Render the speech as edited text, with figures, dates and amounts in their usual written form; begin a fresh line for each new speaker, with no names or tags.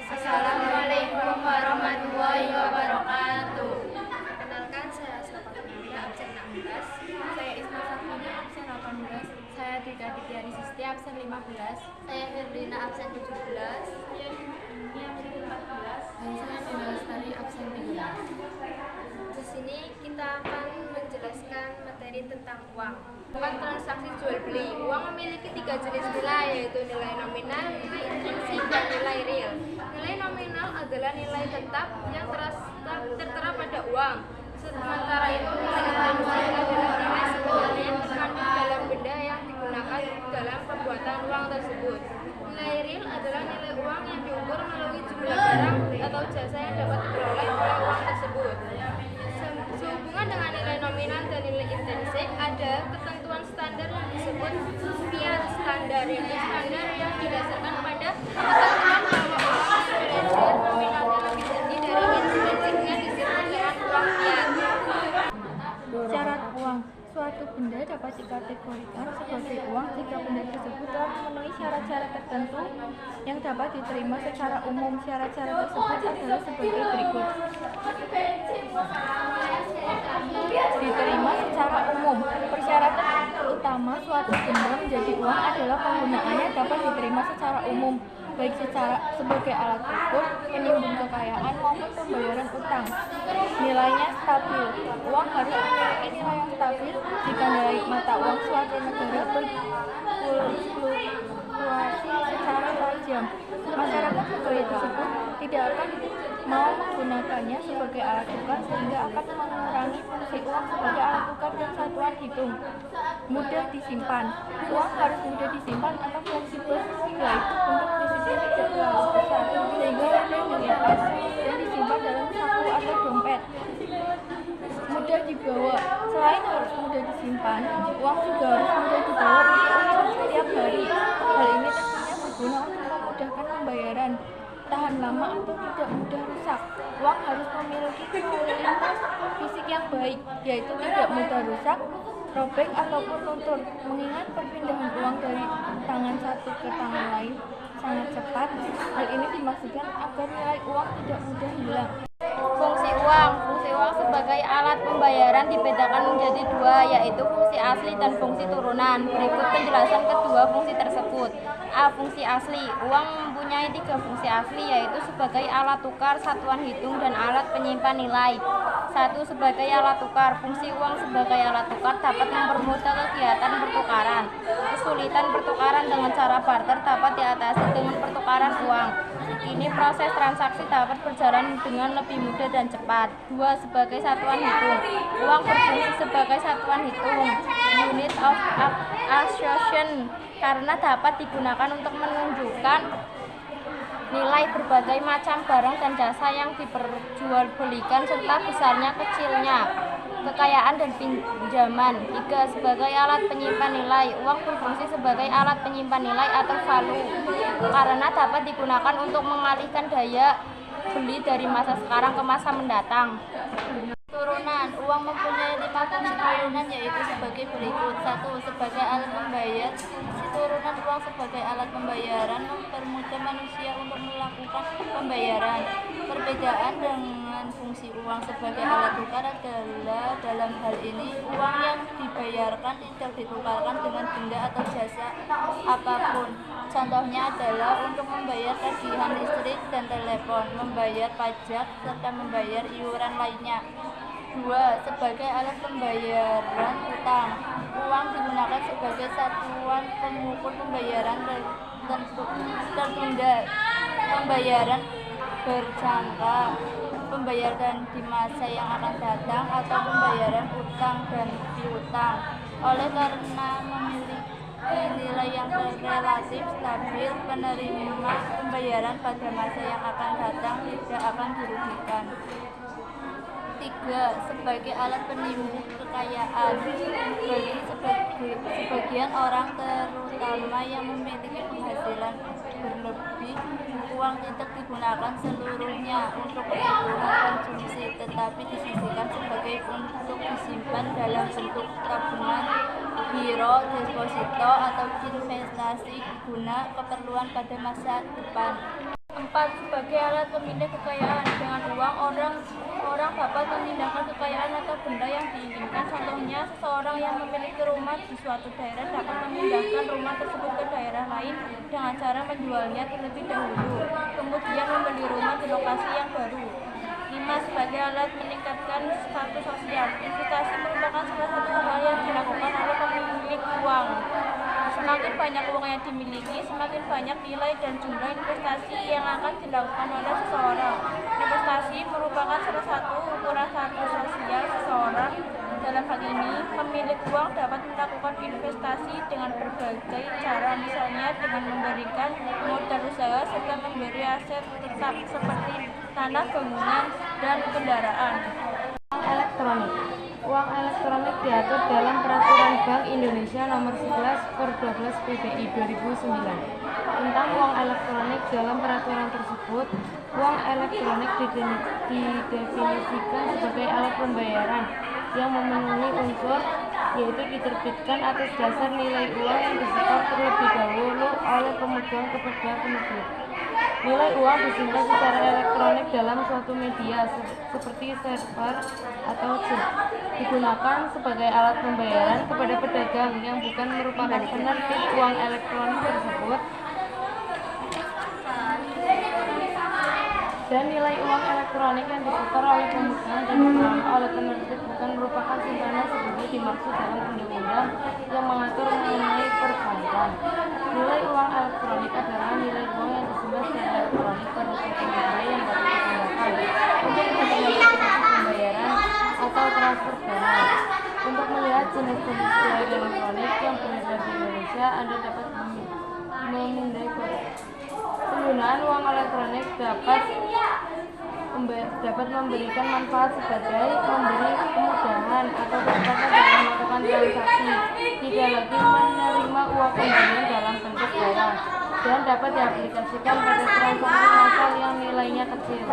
Assalamualaikum warahmatullahi wabarakatuh.
Perkenalkan, saya Safa Nanda, absen 16.
Saya Isma Safina, absen 18. Saya Dika Dityani Sisti, absen 15.
Saya Febrina, absen 17.
Saya Dini, absen 14.
Dan saya Dina Lestari, absen 13.
Di sini kita akan menjelaskan materi tentang uang.
Tentang transaksi jual beli, uang memiliki 3 jenis nilai, yaitu nilai nominal, nilai intrinsik, dan nilai real. Nilai nominal adalah nilai tetap yang tertera pada uang. Sementara itu, nilai intrinsik adalah nilai sebenarnya yang terkandung dalam benda yang digunakan dalam pembuatan uang tersebut. Nilai real adalah nilai uang yang diukur melalui jumlah barang atau jasa yang dapat diperoleh oleh uang tersebut. Sehubungan dengan nilai nominal dan nilai intrinsik, ada ketentuan standar yang disebut fiat standar, yaitu standar yang didasarkan pada ketentuan bahwa uang yang nilai nominalnya lebih tinggi dari intrinsiknya disebut dengan uang fiat.
Syarat uang. Suatu benda dapat dikategorikan sebagai uang jika benda tersebut telah memenuhi syarat-syarat tertentu yang dapat diterima secara umum. Syarat-syarat tersebut adalah sebagai berikut. Diterima secara umum. Persyaratan utama suatu benda menjadi uang adalah penggunaannya dapat diterima secara umum, baik sebagai alat ukur, penimbun kekayaan maupun pembayaran utang. Nilainya stabil. Uang harus memiliki nilai yang stabil jika nilai mata uang suatu negara berfluktuasi secara tajam. Masyarakat negara tersebut tidak akan mau menggunakannya sebagai alat tukar sehingga akan mengurangi fungsi uang sebagai alat tukar dan satuan hitung. Mudah disimpan. Uang harus mudah disimpan atau fleksibel, yaitu bentuk fisiknya tidak terlalu besar sehingga mudah dilepas dan disimpan dalam saku atau dompet. Mudah dibawa. Selain harus mudah disimpan, uang juga harus mudah dibawa untuk setiap hari. Hal ini tentunya berguna untuk memudahkan pembayaran, tahan lama atau tidak mudah rusak. Uang harus memiliki kualitas fisik yang baik, yaitu tidak mudah rusak, robek ataupun luntur. Mengingat perpindahan uang dari tangan satu ke tangan lain sangat cepat, hal ini dimaksudkan agar nilai uang tidak mudah hilang.
Fungsi uang sebagai alat pembayaran dibedakan menjadi dua, yaitu fungsi asli dan fungsi turunan. Berikut penjelasan kedua fungsi tersebut. A. Fungsi asli. Uang mempunyai 3 fungsi asli, yaitu sebagai alat tukar, satuan hitung, dan alat penyimpan nilai. 1. Sebagai alat tukar. Fungsi uang sebagai alat tukar dapat mempermudah kegiatan pertukaran. Kesulitan pertukaran dengan cara barter dapat diatasi dengan pertukaran uang. Ini proses transaksi dapat berjalan dengan lebih mudah dan cepat. 2. Sebagai satuan hitung. Uang berfungsi sebagai satuan hitung, unit of association, karena dapat digunakan untuk menunjukkan nilai berbagai macam barang dan jasa yang diperjualbelikan serta besarnya kecilnya kekayaan dan pinjaman. 3. Sebagai alat penyimpan nilai. Uang berfungsi sebagai alat penyimpan nilai atau valu karena dapat digunakan untuk mengalihkan daya beli dari masa sekarang ke masa mendatang. Turunan. Uang mempunyai 5 fungsi turunan, yaitu sebagai berikut. 1. Sebagai alat membayar. Fungsi turunan uang sebagai alat pembayaran mempermudah manusia untuk melakukan pembayaran. Perbedaan dengan fungsi uang sebagai alat tukar adalah dalam hal ini uang yang dibayarkan tidak ditukarkan dengan benda atau jasa apapun. Contohnya adalah untuk membayar tagihan listrik dan telepon, membayar pajak, serta membayar iuran lainnya. 2. Sebagai alat pembayaran utang. Uang digunakan sebagai satuan pengukur pembayaran tertunda, pembayaran berjangka, pembayaran di masa yang akan datang, atau pembayaran utang dan piutang. Oleh karena memiliki nilai yang relatif stabil, penerima pembayaran pada masa yang akan datang tidak akan dirugikan. 3. Sebagai alat penimbun kekayaan. Bagi sebagian orang, terutama yang memiliki penghasilan berlebih, uang tidak digunakan seluruhnya untuk kebutuhan konsumsi, tetapi disisihkan sebagai untuk disimpan dalam bentuk tabungan, giro, deposito, atau investasi guna keperluan pada masa depan. 4. Sebagai
alat pemindai kekayaan. Dengan uang, orang dapat memindahkan kekayaan atau benda yang diinginkan. Contohnya, seseorang yang memiliki rumah di suatu daerah dapat memindahkan rumah tersebut ke daerah lain dengan cara menjualnya terlebih dahulu, kemudian membeli rumah di lokasi yang baru. 5. Sebagai alat meningkatkan status sosial. Investasi merupakan salah satu hal yang dilakukan oleh pemilik uang. Semakin banyak uang yang dimiliki, semakin banyak nilai dan jumlah investasi yang akan dilakukan oleh seseorang. Investasi merupakan salah satu ukuran status sosial seseorang. Dalam hal ini, pemilik uang dapat melakukan investasi dengan berbagai cara, misalnya dengan memberikan modal usaha serta memberi aset tetap seperti tanah, bangunan, dan kendaraan.
Uang elektronik. Uang elektronik diatur dalam Peraturan Bank Indonesia Nomor 11/12 PBI 2009 tentang uang elektronik. Dalam peraturan tersebut, uang elektronik didefinisikan sebagai alat pembayaran yang memenuhi unsur, yaitu diterbitkan atas dasar nilai uang yang disetor terlebih dahulu oleh pemegang kepada penerbit. Nilai uang disimpan secara elektronik dalam suatu media seperti server atau chip, digunakan sebagai alat pembayaran kepada pedagang yang bukan merupakan penerbit uang elektronik tersebut, dan nilai uang elektronik yang disetor oleh pemegang dan dikelola oleh penerbit bukan merupakan simpanan seperti dimaksud dalam undang-undang yang mengatur mengenai perbankan. Nilai uang elektronik adalah nilai uang yang disimpan secara elektronik pada suatu media yang dapat digunakan untuk kepentingan transaksi pembayaran atau transfer dana. Untuk melihat jenis-jenis uang elektronik yang beredar di Indonesia, Anda dapat memindai kode. Penggunaan uang elektronik dapat memberikan manfaat sebagai memberi kemudahan atau kecepatan dalam melakukan transaksi, tidak lagi menerima uang kembalian dalam bentuk barang, dan dapat diaplikasikan pada transaksi massal yang nilainya kecil.